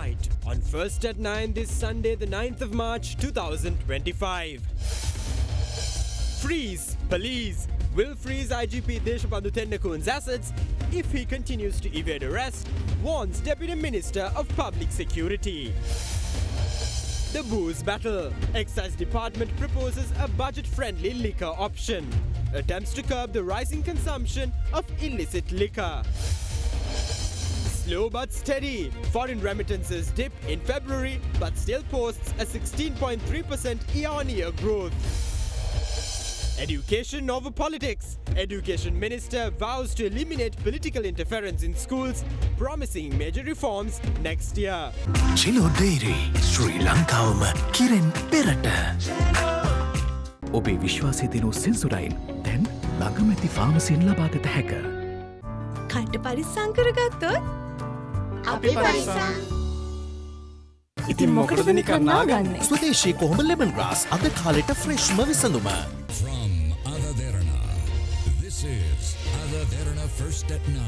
tonight on First at 9 this Sunday, the 9th of March 2025. Freeze! Police will freeze IGP Deshabandu Tennakoon's assets if he continues to evade arrest, warns Deputy Minister of Public Security. The booze battle. Excise Department proposes a budget-friendly liquor option. Attempts to curb the rising consumption of illicit liquor. Slow but steady. Foreign remittances dip in February but still posts a 16.3% year-on-year growth. Education over politics. Education Minister vows to eliminate political interference in schools, promising major reforms next year. Chilo Dairy, Sri Lanka Kiren Perata. Obe Vishwasi Dino Sensurain, then Langamati Pharmacy in Labagata Hacker. Kanta Parisan Karagatot? Api Parisan. ඉතින් මොකටද නිකන් නාගන්නේ? ස්වදේශී කොහොඹ lemon grass අද කාලෙට ෆ්‍රෙෂ්ම විසඳුම. From Derana, this is Derana First at 9.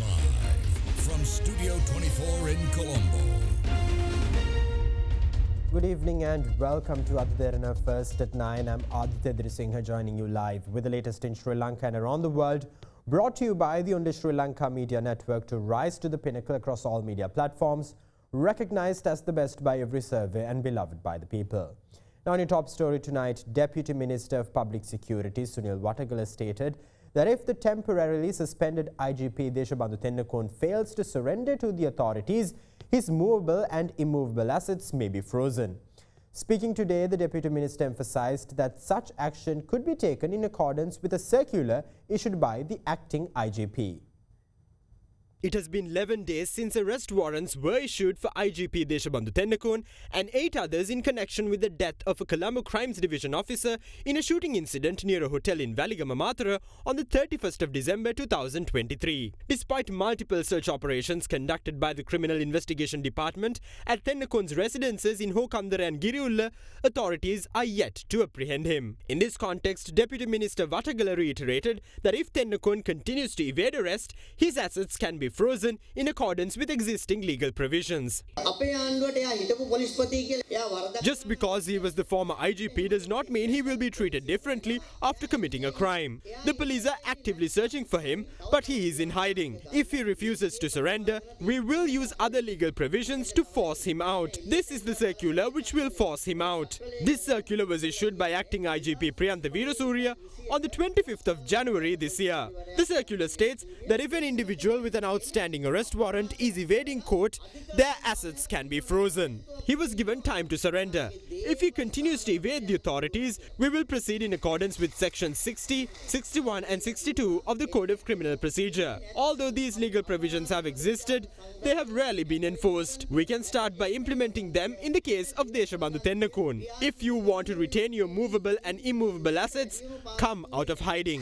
Live from Studio 24 in Colombo. Good evening and welcome to Derana First at 9. I'm Aditya Drisingha joining you live with the latest in Sri Lanka and around the world. Brought to you by the Undi Sri Lanka Media Network to rise to the pinnacle across all media platforms. Recognized as the best by every survey and beloved by the people. Now, in your top story tonight, Deputy Minister of Public Security Sunil Watagala stated that if the temporarily suspended IGP Deshabandu Tennakoon fails to surrender to the authorities, his movable and immovable assets may be frozen. Speaking today, the Deputy Minister emphasized that such action could be taken in accordance with a circular issued by the acting IGP. It has been 11 days since arrest warrants were issued for IGP Deshabandu Tennakoon and 8 others in connection with the death of a Colombo Crimes Division officer in a shooting incident near a hotel in Valigama Matara on the 31st of December 2023. Despite multiple search operations conducted by the Criminal Investigation Department at Tennakoon's residences in Hokandara and Giriulla, authorities are yet to apprehend him. In this context, Deputy Minister Watagala reiterated that if Tennakoon continues to evade arrest, his assets can be frozen in accordance with existing legal provisions. Just because he was the former IGP does not mean he will be treated differently after committing a crime. The police are actively searching for him, but he is in hiding. If he refuses to surrender, we will use other legal provisions to force him out. This is the circular which will force him out. This circular was issued by acting IGP Priyantha Veerasurya on the 25th of January this year. The circular states that if an individual with an outstanding arrest warrant is evading court, their assets can be frozen. He was given time to surrender. If he continues to evade the authorities, we will proceed in accordance with Section 60, 61 and 62 of the Code of Criminal Procedure. Although these legal provisions have existed, they have rarely been enforced. We can start by implementing them in the case of Deshabandu Tennakoon. If you want to retain your movable and immovable assets, come out of hiding.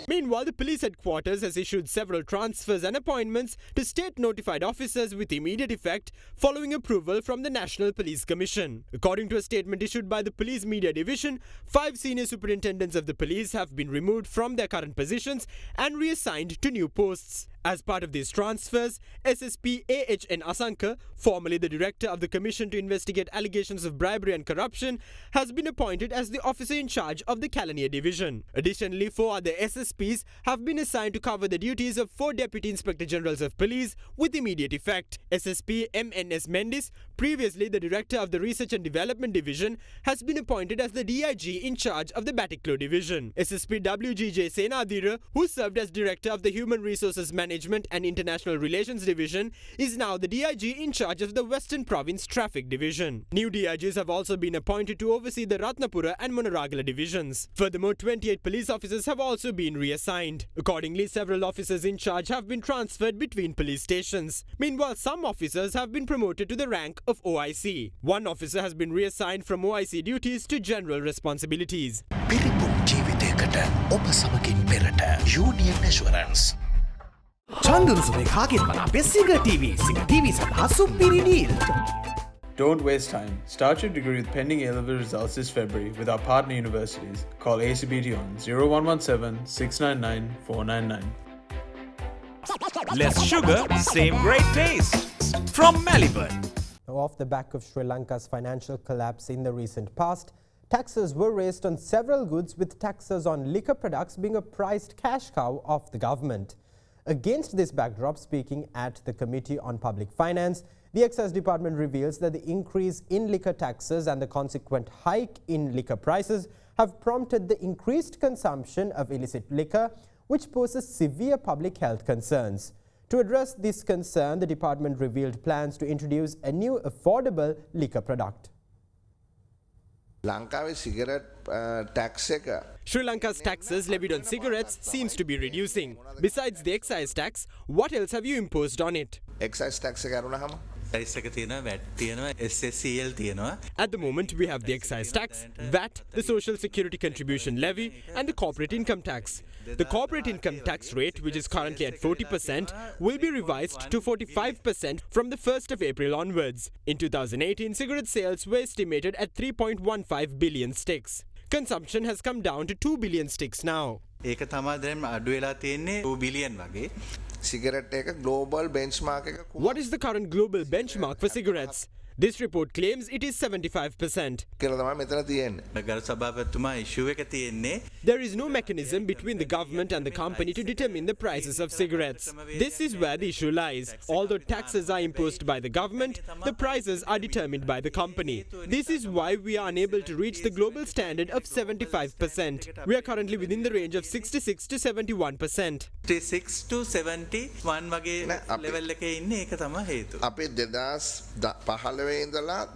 Meanwhile, the police headquarters has issued several transfers and appointments to state-notified officers with immediate effect following approval from the National Police Commission. According to a statement issued by the Police Media Division, 5 senior superintendents of the police have been removed from their current positions and reassigned to new posts. As part of these transfers, SSP AHN Asanka, formerly the director of the Commission to investigate allegations of bribery and corruption, has been appointed as the officer in charge of the Kalaniya division. Additionally, 4 other SSPs have been assigned to cover the duties of 4 Deputy Inspector Generals of Police with immediate effect. SSP MNS Mendis, previously the director of the Research and Development Division, has been appointed as the DIG in charge of the Batiklo division. SSP WGJ Senadira, who served as director of the Human Resources Management and International Relations Division, is now the DIG in charge of the Western Province Traffic Division. New DIGs have also been appointed to oversee the Ratnapura and Monaragala divisions. Furthermore, 28 police officers have also been reassigned. Accordingly, several officers in charge have been transferred between police stations. Meanwhile, some officers have been promoted to the rank of OIC. One officer has been reassigned from OIC duties to general responsibilities. Union Assurance. චන්දුරුසුමේ කාගෙන් බලා පෙස්සිග TV සඳහා සුපිරි deal. Don't waste time. Start your degree with pending A-level results this February with our partner universities. Call ACBT on 0117 699 499. Less sugar, same great taste. From Melbourne. Off the back of Sri Lanka's financial collapse in the recent past, taxes were raised on several goods, with taxes on liquor products being a prized cash cow of the government. Against this backdrop, speaking at the Committee on Public Finance, the Excise Department reveals that the increase in liquor taxes and the consequent hike in liquor prices have prompted the increased consumption of illicit liquor, which poses severe public health concerns. To address this concern, the department revealed plans to introduce a new affordable liquor product. Lanka cigarette tax එක Sri Lanka's taxes levied on cigarettes seems to be reducing. Besides the excise tax, what else have you imposed on it? excise tax එක අරුණාම At the moment, we have the excise tax, VAT, the social security contribution levy, and the corporate income tax. The corporate income tax rate, which is currently at 40%, will be revised to 45% from the 1st of April onwards. In 2018, cigarette sales were estimated at 3.15 billion sticks. Consumption has come down to 2 billion sticks now. ඒක තමයි දැන් අඩු වෙලා තියෙන්නේ 2 billion වගේ. cigarette එක global benchmark එක What is the current global benchmark for cigarettes? This report claims it is 75%. කියලා තමයි මෙතන තියෙන්නේ. ගරු සභාපතිතුමා ඉෂුව එක තියෙන්නේ There is no mechanism between the government and the company to determine the prices of cigarettes. This is where the issue lies. Although taxes are imposed by the government, the prices are determined by the company. This is why we are unable to reach the global standard of 75%. We are currently within the range of 66 to 71%. 66 to 71 වගේ level එකේ ඉන්නේ ඒක තමයි හේතුව. අපි 2015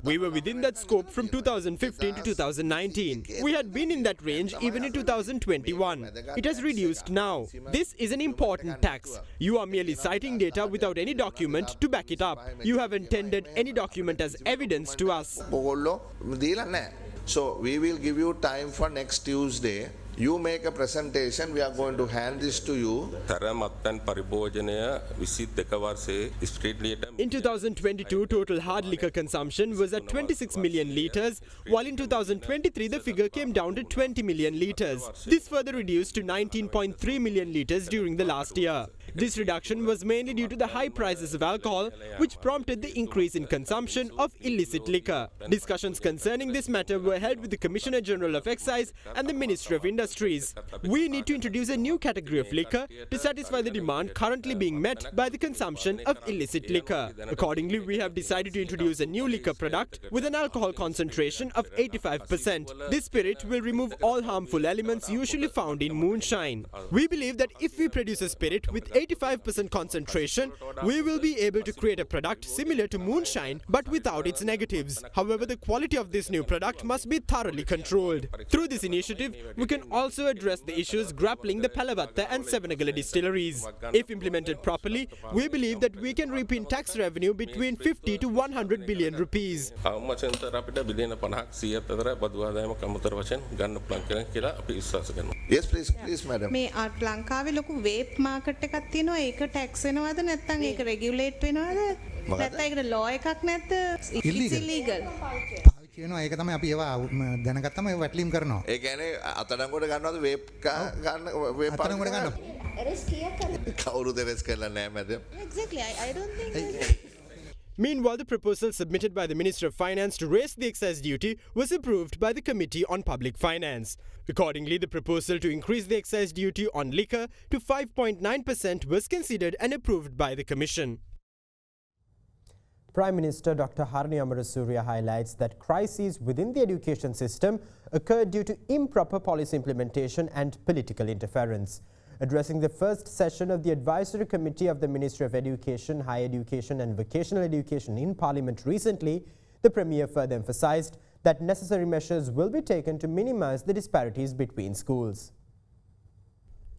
We were within that scope from 2015 to 2019. We had been in that range even in 2021. It has reduced now. This is an important tax. You are merely citing data without any document to back it up. You haven't tendered any document as evidence to us. So we will give you time for next Tuesday. You make a presentation, we are going to hand this to you. In 2022, total hard liquor consumption was at 26 million litres, while in 2023 the figure came down to 20 million litres. This further reduced to 19.3 million litres during the last year. This reduction was mainly due to the high prices of alcohol, which prompted the increase in consumption of illicit liquor. Discussions concerning this matter were held with the Commissioner General of Excise and the Ministry of Industries. We need to introduce a new category of liquor to satisfy the demand currently being met by the consumption of illicit liquor. Accordingly, we have decided to introduce a new liquor product with an alcohol concentration of 85%. This spirit will remove all harmful elements usually found in moonshine. We believe that if we produce a spirit with 85% concentration, we will be able to create a product similar to moonshine but without its negatives. However, the quality of this new product must be thoroughly controlled. Through this initiative, we can also address the issues grappling the Palavatta and Savanagala distilleries. If implemented properly, we believe that we can reap in tax revenue between 50 to 100 billion rupees. Yes, please, madam. මේ ලංකාවේ ලොකු vapour market එකක් තියෙනවා. ඒක tax වෙනවද නැත්නම් ඒක regulate වෙනවද? නැත්නම් ඒකට ලෝ එකක් නැත්ද? It's illegal. කියනවා ඒක තමයි අපි ඒවා දැනගත්තම ඒවා වැටලීම් කරනවා. ඒ කියන්නේ අතනකොට ගන්නවද වේප් ගන්න වේප් අතනකොට ගන්න. Arrest කියක් කවුරුද arrest කරලා නැහැ madam. Exactly. I don't think Meanwhile, the proposal submitted by the Minister of Finance to raise the excise duty was approved by the Committee on Public Finance. Accordingly, the proposal to increase the excise duty on liquor to 5.9% was considered and approved by the Commission. Prime Minister Dr. Harani Amarasuriya highlights that crises within the education system occurred due to improper policy implementation and political interference. Addressing the first session of the Advisory Committee of the Ministry of Education, Higher Education and Vocational Education in Parliament recently, the Premier further emphasised that necessary measures will be taken to minimise the disparities between schools.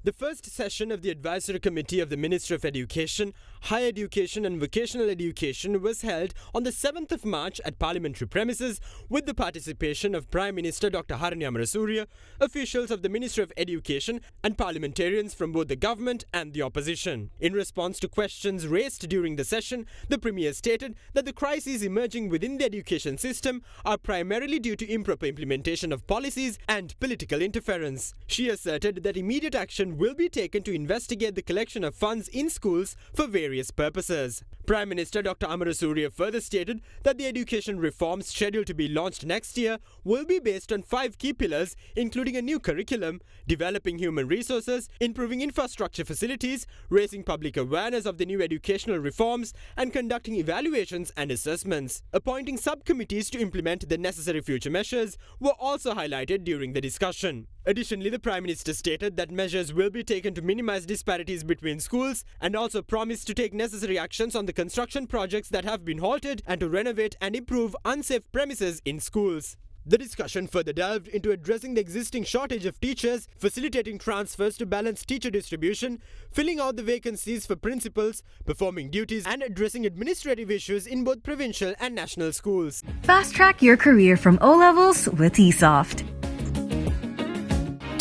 The first session of the Advisory Committee of the Ministry of Education, Higher Education and Vocational Education was held on the 7th of March at parliamentary premises with the participation of Prime Minister Dr. Harini Amarasuriya, officials of the Ministry of Education and parliamentarians from both the government and the opposition. In response to questions raised during the session, the Premier stated that the crises emerging within the education system are primarily due to improper implementation of policies and political interference. She asserted that immediate action will be taken to investigate the collection of funds in schools for various purposes. Prime Minister Dr. Amarasuriya further stated that the education reforms scheduled to be launched next year will be based on 5 key pillars, including a new curriculum, developing human resources, improving infrastructure facilities, raising public awareness of the new educational reforms, and conducting evaluations and assessments. Appointing subcommittees to implement the necessary future measures were also highlighted during the discussion. Additionally, the Prime Minister stated that measures will be taken to minimize disparities between schools and also promised to take necessary actions on the construction projects that have been halted and to renovate and improve unsafe premises in schools. The discussion further delved into addressing the existing shortage of teachers, facilitating transfers to balance teacher distribution, filling out the vacancies for principals, performing duties and addressing administrative issues in both provincial and national schools. Fast track your career from O-levels with eSoft.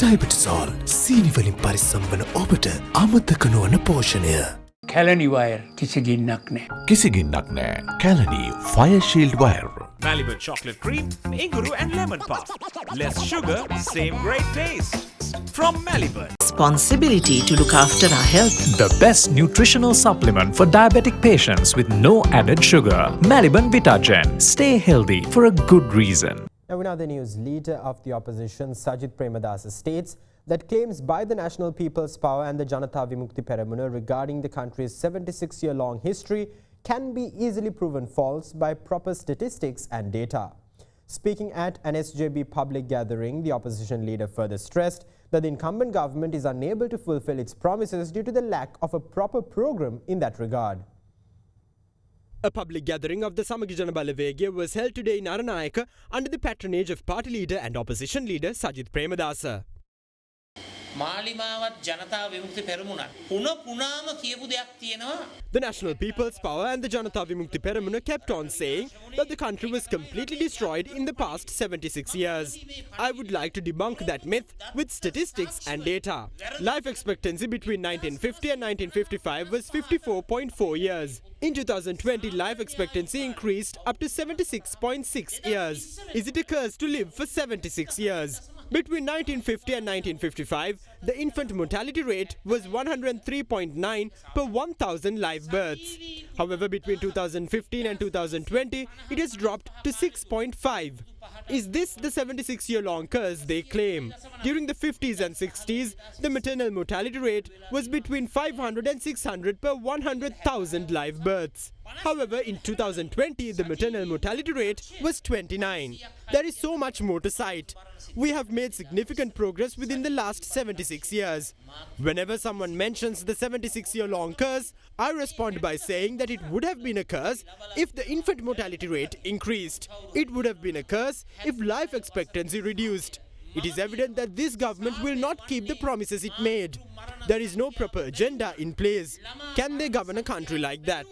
ඩයිබටසෝල් සීනිවලින් පරිස්සම් වන ඔබට අමතක නොවන පෝෂණය. Kelani wire කිසිගින්නක් නෑ. කිසිගින්නක් නෑ. Kelani fire shield wire. Malibu chocolate cream, inguru and lemon puff. Less sugar, same great taste. From Malibu. Responsibility to look after our health. The best nutritional supplement for diabetic patients with no added sugar. Malibu Vitagen. Stay healthy for a good reason. Now in other news, leader of the opposition Sajith Premadasa states that claims by the National People's Power and the Janata Vimukti Peramuna regarding the country's 76-year-long history can be easily proven false by proper statistics and data. Speaking at an SJB public gathering, the opposition leader further stressed that the incumbent government is unable to fulfill its promises due to the lack of a proper program in that regard. A public gathering of the Samagi Jana Balawegaya was held today in Aranayaka under the patronage of party leader and opposition leader Sajith Premadasa. මාලිමාවත් Janatha Vimukthi Peramuna පුන පුනාම කියපු දෙයක් තියෙනවා. The National People's Power and the Janata Vimukti Peramuna kept on saying that the country was completely destroyed in the past 76 years. I would like to debunk that myth with statistics and data. Life expectancy between 1950 and 1955 was 54.4 years. In 2020, life expectancy increased up to 76.6 years. Is it a curse to live for 76 years? Between 1950 and 1955, the infant mortality rate was 103.9 per 1,000 live births. However, between 2015 and 2020, it has dropped to 6.5. Is this the 76-year-long curse they claim? During the 50s and 60s, the maternal mortality rate was between 500 and 600 per 100,000 live births. However, in 2020, the maternal mortality rate was 29. There is so much more to cite. We have made significant progress within the last 76 years. Whenever someone mentions the 76-year-long curse, I respond by saying that it would have been a curse if the infant mortality rate increased. It would have been a curse if life expectancy reduced. It is evident that this government will not keep the promises it made. There is no proper agenda in place. Can they govern a country like that?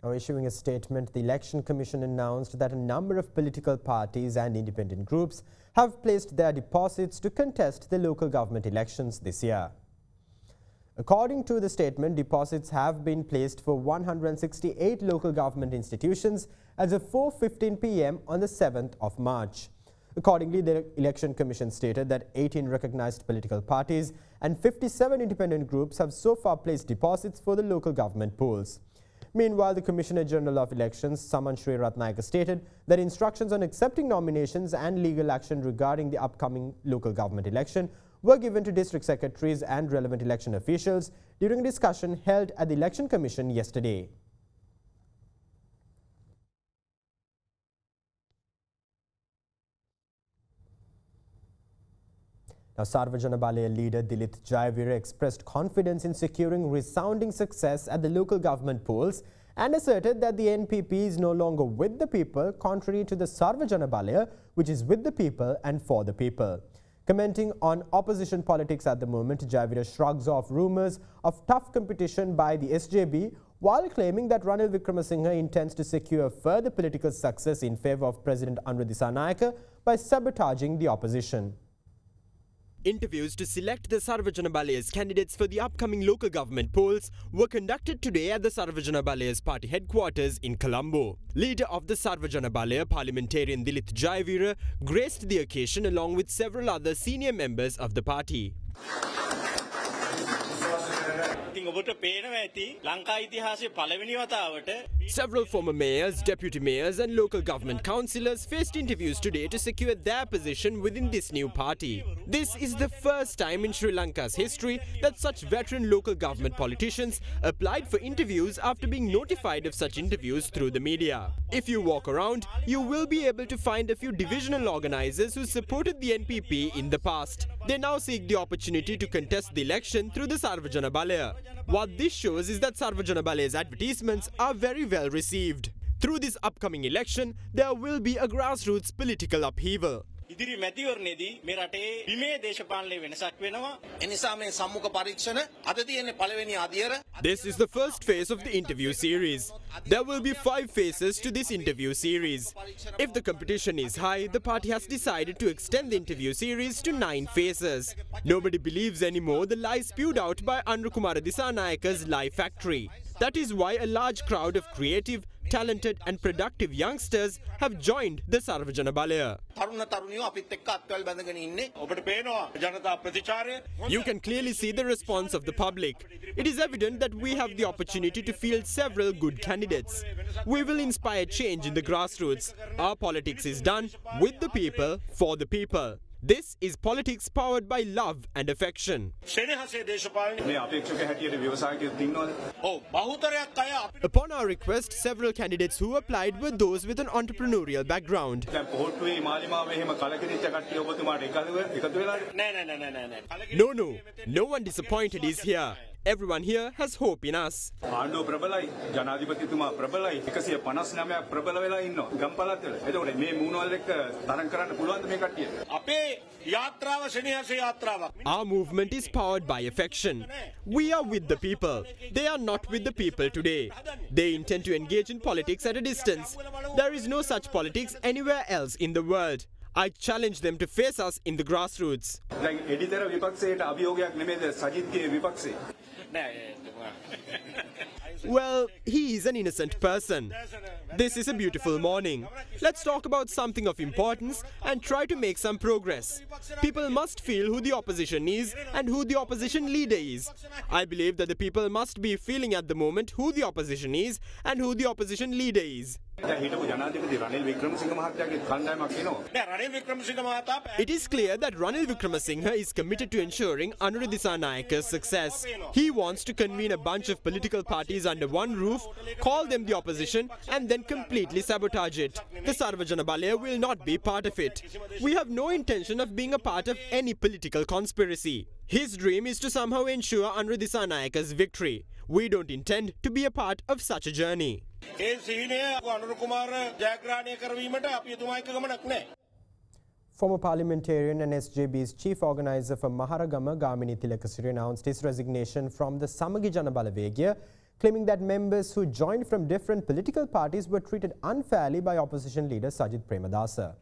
Now issuing a statement, the Election Commission announced that a number of political parties and independent groups have placed their deposits to contest the local government elections this year. According to the statement, deposits have been placed for 168 local government institutions as of 4:15 p.m. on the 7th of March. Accordingly, the Election Commission stated that 18 recognized political parties and 57 independent groups have so far placed deposits for the local government polls. Meanwhile, the Commissioner General of Elections, Saman Shri Ratnayaka, stated that instructions on accepting nominations and legal action regarding the upcoming local government election were given to district secretaries and relevant election officials during a discussion held at the Election Commission yesterday. Now, Sarvajana Balaya leader Dilith Jayavira expressed confidence in securing resounding success at the local government polls and asserted that the NPP is no longer with the people, contrary to the Sarvajana Balaya, which is with the people and for the people. Commenting on opposition politics at the moment, Javira shrugs off rumours of tough competition by the SJB while claiming that Ranil Wickremesinghe intends to secure further political success in favour of President Anura Dissanayake by sabotaging the opposition. Interviews to select the Sarvajana Balaya's candidates for the upcoming local government polls were conducted today at the Sarvajana Balaya's party headquarters in Colombo. Leader of the Sarvajana Balaya, parliamentarian Dilith Jayavira, graced the occasion along with several other senior members of the party. Several former mayors, deputy mayors and local government councillors faced interviews today to secure their position within this new party. This is the first time in Sri Lanka's history that such veteran local government politicians applied for interviews after being notified of such interviews through the media. If you walk around, you will be able to find a few divisional organisers who supported the NPP in the past. They now seek the opportunity to contest the election through the Sarvajana Balaya. What this shows is that Sarvajana Balaya's advertisements are very well received. Through this upcoming election, there will be a grassroots political upheaval. ඉදිරි මැතිවරණයේදී මේ රටේ බිමේ දේශපාලනයේ වෙනසක් වෙනවා. ඒ නිසා මේ සම්මුඛ පරීක්ෂණ අද තියෙන්නේ පළවෙනි අදියර. This is the first phase of the interview series. There will be 5 phases to this interview series. If the competition is high, the party has decided to extend the interview series to 9 phases. Nobody believes anymore the lies spewed out by Anura Disanayake's lie factory. That is why a large crowd of creative, talented and productive youngsters have joined the Sarvajana Balaya. You can clearly see the response of the public. It is evident that we have the opportunity to field several good candidates. We will inspire change in the grassroots. Our politics is done with the people, for the people. This is politics powered by love and affection. Upon our request, several candidates who applied were those with an entrepreneurial background. No one disappointed is here. Everyone here has hope in us. Our movement is powered by affection. We are with the people. They are not with the people today. They intend to engage in politics at a distance. There is no such politics anywhere else in the world. I challenge them to face us in the grassroots. Well, he is an innocent person. This is a beautiful morning. Let's talk about something of importance and try to make some progress. People must feel who the opposition is and who the opposition leader is. I believe that the people must be feeling at the moment who the opposition is and who the opposition leader is. It is clear that Ranil Wickremesinghe is committed to ensuring Anura Disanayake's success. He wants to convene a bunch of political parties under one roof, call them the opposition and then completely sabotage it. The Sarvajana Balaya will not be part of it. We have no intention of being a part of any political conspiracy. His dream is to somehow ensure Anura Disanayake's victory. We don't intend to be a part of such a journey. Former parliamentarian and SJB's chief organizer for Maharagama, Gamini Tilakasiri, announced his resignation from the Samagi Jana Balawegya, claiming that members who joined from different political parties were treated unfairly by opposition leader Sajith Premadasa.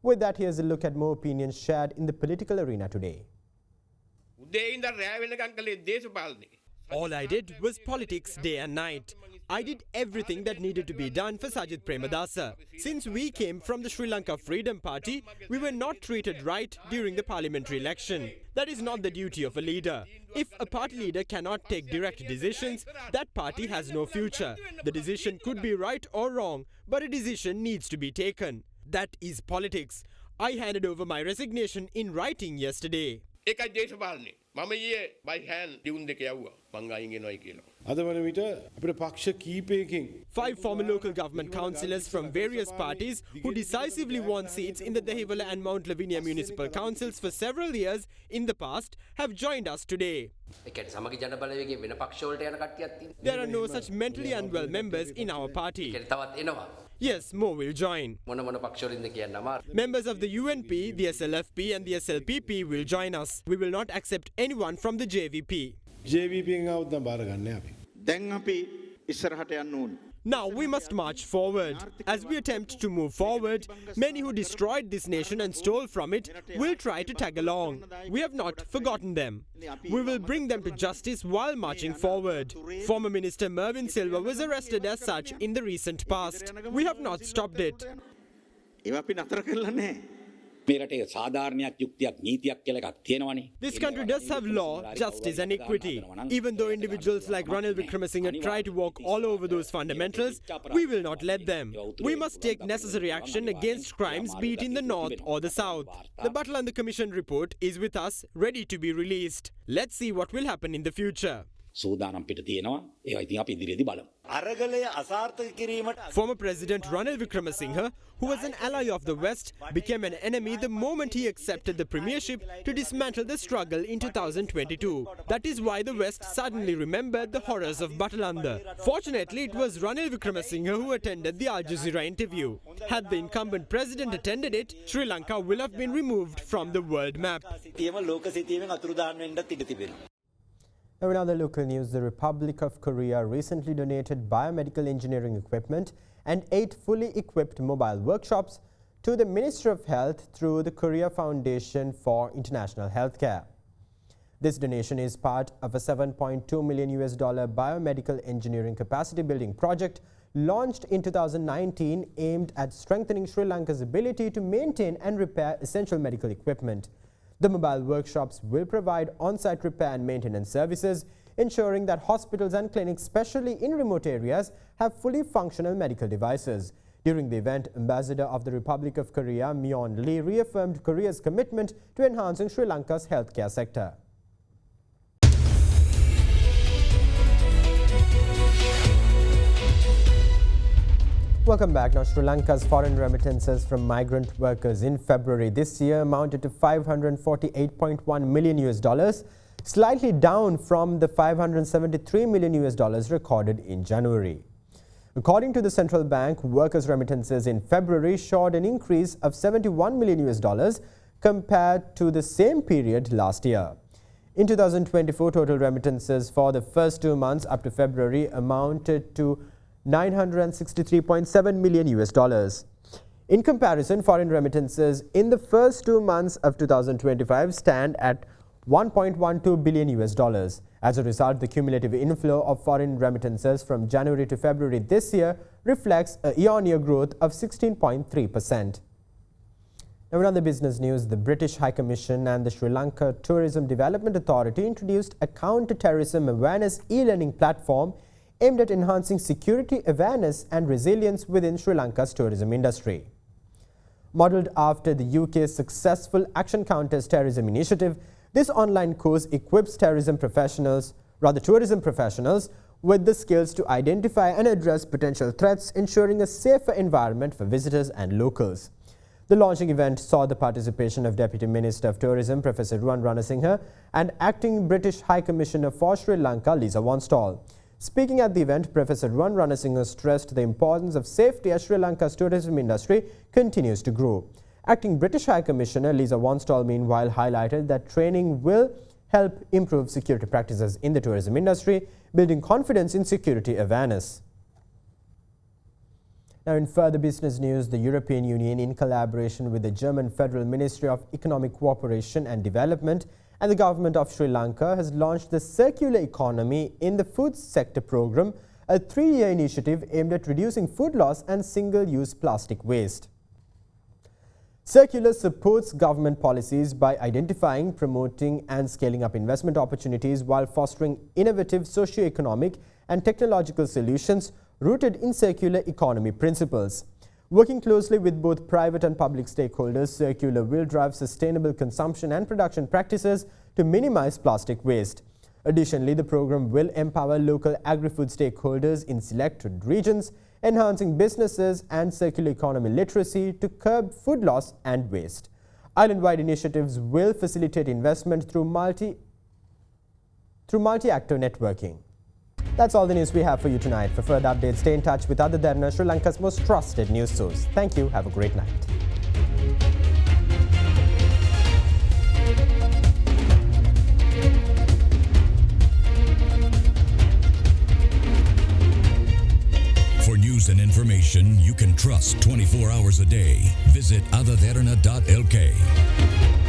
With that, here's a look at more opinions shared in the political arena today. All I did was politics day and night. I did everything that needed to be done for Sajith Premadasa. Since we came from the Sri Lanka Freedom Party, we were not treated right during the parliamentary election. That is not the duty of a leader. If a party leader cannot take direct decisions, that party has no future. The decision could be right or wrong, but a decision needs to be taken. That is politics. I handed over my resignation in writing yesterday. ඒකයි දේශපාලනේ. මම ඊයේ by hand ලියුම් දෙක යවුවා. මං අයින් එනවයි කියලා. අද වන විට අපිට පක්ෂ කීපයකින් 5 former local government councillors from various parties who decisively won seats in the Dehiwala and Mount Lavinia municipal councils for several years in the past have joined us today. There are no such mentally unwell members in our party. Yes, more will join. Members of the UNP, the SLFP and the SLPP will join us. We will not accept anyone from the JVP. JVP එකෙන් આવුත් නම් බාර ගන්න අපි. දැන් අපි ඉස්සරහට යන්න ඕනේ. Now we must march forward. As we attempt to move forward, many who destroyed this nation and stole from it will try to tag along. We have not forgotten them. We will bring them to justice while marching forward. Former Minister Mervyn Silva was arrested as such in the recent past. We have not stopped it. This country does have law, justice and equity. Even though individuals like Ranil Wickremesinghe try to walk all over those fundamentals, we will not let them. We must take necessary action against crimes, be it in the north or the south. The Batalanda Commission report is with us, ready to be released. Let's see what will happen in the future. Former President Ranil Wickremesinghe, who was an ally of the West, became an enemy the moment he accepted the premiership to dismantle the struggle in 2022. That is why the West suddenly remembered the horrors of Batalanda. Fortunately, it was Ranil Wickremesinghe who attended the Al Jazeera interview. Had the incumbent president attended it, Sri Lanka will have been removed from the world map. Now in other local news, the Republic of Korea recently donated biomedical engineering equipment and 8 fully equipped mobile workshops to the Ministry of Health through the Korea Foundation for International Healthcare. This donation is part of a $7.2 million biomedical engineering capacity building project launched in 2019 aimed at strengthening Sri Lanka's ability to maintain and repair essential medical equipment. The mobile workshops will provide on-site repair and maintenance services, ensuring that hospitals and clinics, especially in remote areas, have fully functional medical devices. During the event, Ambassador of the Republic of Korea, Myeon Lee, reaffirmed Korea's commitment to enhancing Sri Lanka's healthcare sector. Welcome back. Now, Sri Lanka's foreign remittances from migrant workers in February this year amounted to $548.1 million, slightly down from the $573 million recorded in January. According to the central bank, workers' remittances in February showed an increase of $71 million compared to the same period last year. In 2024, total remittances for the first 2 months up to February amounted to $963.7 million. In comparison, foreign remittances in the first 2 months of 2025 stand at $1.12 billion. As a result, the cumulative inflow of foreign remittances from January to February this year reflects a year-on-year growth of 16.3%. Now, in other business news, the British High Commission and the Sri Lanka Tourism Development Authority introduced a counter-terrorism awareness e-learning platform aimed at enhancing security awareness and resilience within Sri Lanka's tourism industry. Modelled after the UK's successful Action Counters Terrorism initiative, this online course equips tourism professionals with the skills to identify and address potential threats, ensuring a safer environment for visitors and locals. The launching event saw the participation of Deputy Minister of Tourism Professor Ruwan Ranasinghe and Acting British High Commissioner for Sri Lanka Lisa Wanstall. Speaking at the event, Professor Ruwan Ranasinghe stressed the importance of safety as Sri Lanka's tourism industry continues to grow. Acting British High Commissioner Lisa Wanstall meanwhile highlighted that training will help improve security practices in the tourism industry, building confidence in security awareness. Now, in further business news, the European Union, in collaboration with the German Federal Ministry of Economic Cooperation and Development and the government of Sri Lanka, has launched the Circular Economy in the Food Sector Program, a 3-year initiative aimed at reducing food loss and single-use plastic waste. Circular supports government policies by identifying, promoting and scaling up investment opportunities while fostering innovative socio-economic and technological solutions rooted in circular economy principles. Working closely with both private and public stakeholders, Circular will drive sustainable consumption and production practices to minimize plastic waste. Additionally, the program will empower local agri-food stakeholders in selected regions, enhancing businesses and circular economy literacy to curb food loss and waste. Island-wide initiatives will facilitate investment through multi-actor networking. That's all the news we have for you tonight. For further updates, stay in touch with Ada Derana, Sri Lanka's most trusted news source. Thank you. Have a great night. For news and information you can trust 24 hours a day, visit adaderana.lk.